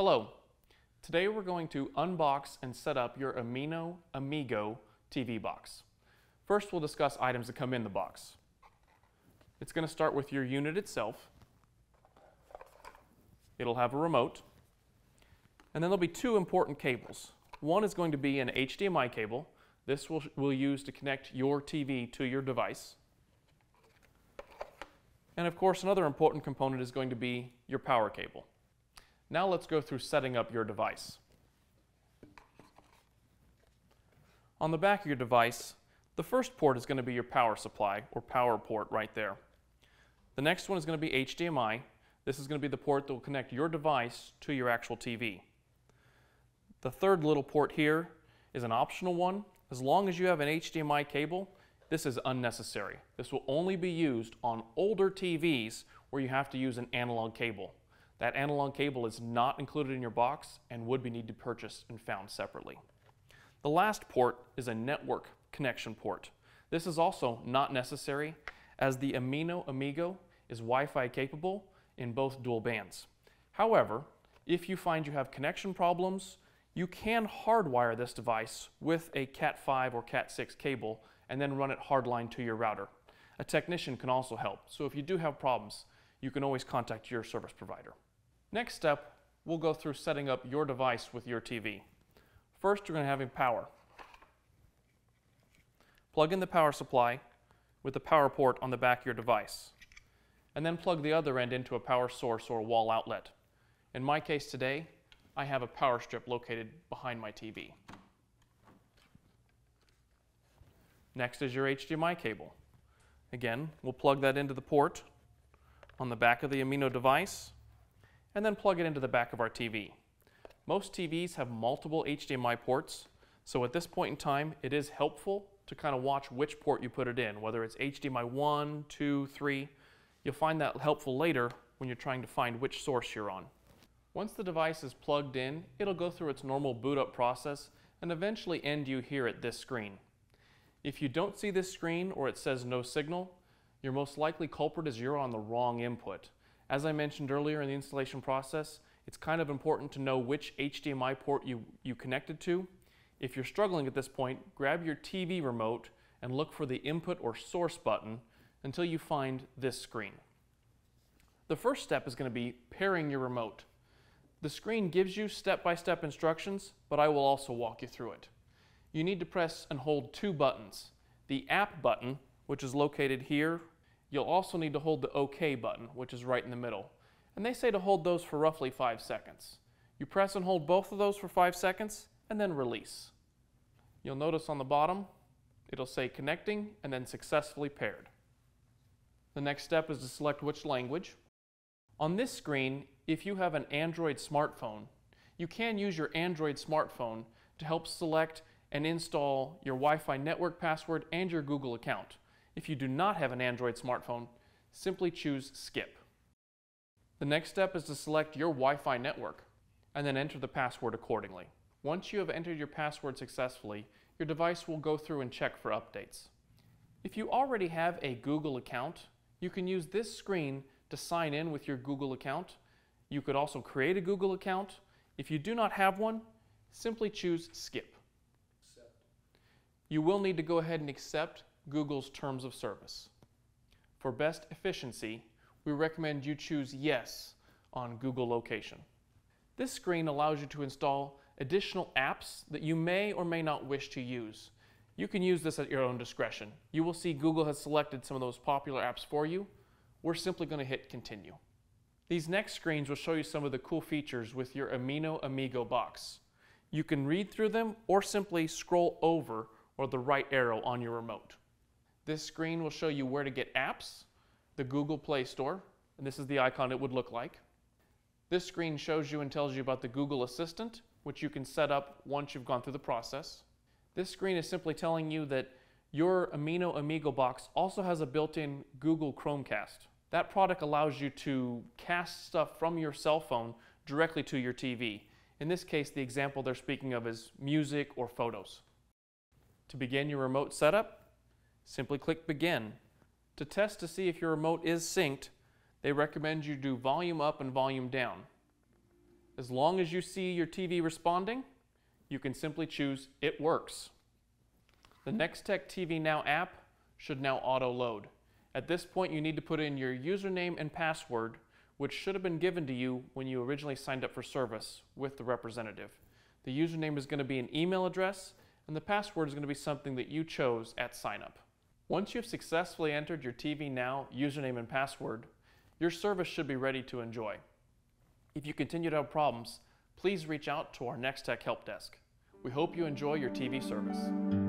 Hello. Today we're going to unbox and set up your Amino Amigo TV box. First we'll discuss items that come in the box. It's going to start with your unit itself. It'll have a remote. And then there'll be two important cables. One is going to be an HDMI cable. This we'll use to connect your TV to your device. And of course another important component is going to be your power cable. Now let's go through setting up your device. On the back of your device, the first port is going to be your power supply or power port right there. The next one is going to be HDMI. This is going to be the port that will connect your device to your actual TV. The third little port here is an optional one. As long as you have an HDMI cable, this is unnecessary. This will only be used on older TVs where you have to use an analog cable. That analog cable is not included in your box and would be needed to purchase and found separately. The last port is a network connection port. This is also not necessary as the Amino Amigo is Wi-Fi capable in both dual bands. However, if you find you have connection problems, you can hardwire this device with a Cat5 or Cat6 cable and then run it hardline to your router. A technician can also help, so if you do have problems, you can always contact your service provider. Next step, we'll go through setting up your device with your TV. First, you're going to have power. Plug in the power supply with the power port on the back of your device, and then plug the other end into a power source or a wall outlet. In my case today, I have a power strip located behind my TV. Next is your HDMI cable. Again, we'll plug that into the port on the back of the Amino device, and then plug it into the back of our TV. Most TVs have multiple HDMI ports, so at this point in time, it is helpful to kind of watch which port you put it in, whether it's HDMI 1, 2, 3. You'll find that helpful later when you're trying to find which source you're on. Once the device is plugged in, it'll go through its normal boot up process and eventually end you here at this screen. If you don't see this screen or it says no signal, your most likely culprit is you're on the wrong input. As I mentioned earlier in the installation process, it's kind of important to know which HDMI port you connected to. If you're struggling at this point, grab your TV remote and look for the input or source button until you find this screen. The first step is going to be pairing your remote. The screen gives you step-by-step instructions, but I will also walk you through it. You need to press and hold two buttons. The app button, which is located here. You'll also need to hold the OK button, which is right in the middle. And they say to hold those for roughly 5 seconds. You press and hold both of those for 5 seconds, and then release. You'll notice on the bottom, it'll say connecting and then successfully paired. The next step is to select which language. On this screen, if you have an Android smartphone, you can use your Android smartphone to help select and install your Wi-Fi network password and your Google account. If you do not have an Android smartphone, simply choose Skip. The next step is to select your Wi-Fi network and then enter the password accordingly. Once you have entered your password successfully, your device will go through and check for updates. If you already have a Google account, you can use this screen to sign in with your Google account. You could also create a Google account. If you do not have one, simply choose Skip. You will need to go ahead and accept Google's terms of service. For best efficiency, we recommend you choose Yes on Google location. This screen allows you to install additional apps that you may or may not wish to use. You can use this at your own discretion. You will see Google has selected some of those popular apps for you. We're simply going to hit Continue. These next screens will show you some of the cool features with your Amino Amigo box. You can read through them or simply scroll over or the right arrow on your remote. This screen will show you where to get apps, the Google Play Store, and this is the icon it would look like. This screen shows you and tells you about the Google Assistant, which you can set up once you've gone through the process. This screen is simply telling you that your Amino Amigo box also has a built-in Google Chromecast. That product allows you to cast stuff from your cell phone directly to your TV. In this case, the example they're speaking of is music or photos. To begin your remote setup, simply click Begin. To test to see if your remote is synced, they recommend you do volume up and volume down. As long as you see your TV responding, you can simply choose It Works. The Nex-Tech TV Now app should now auto-load. At this point, you need to put in your username and password, which should have been given to you when you originally signed up for service with the representative. The username is going to be an email address, and the password is going to be something that you chose at sign-up. Once you've successfully entered your TV Now username and password, your service should be ready to enjoy. If you continue to have problems, please reach out to our Nex-Tech help desk. We hope you enjoy your TV service.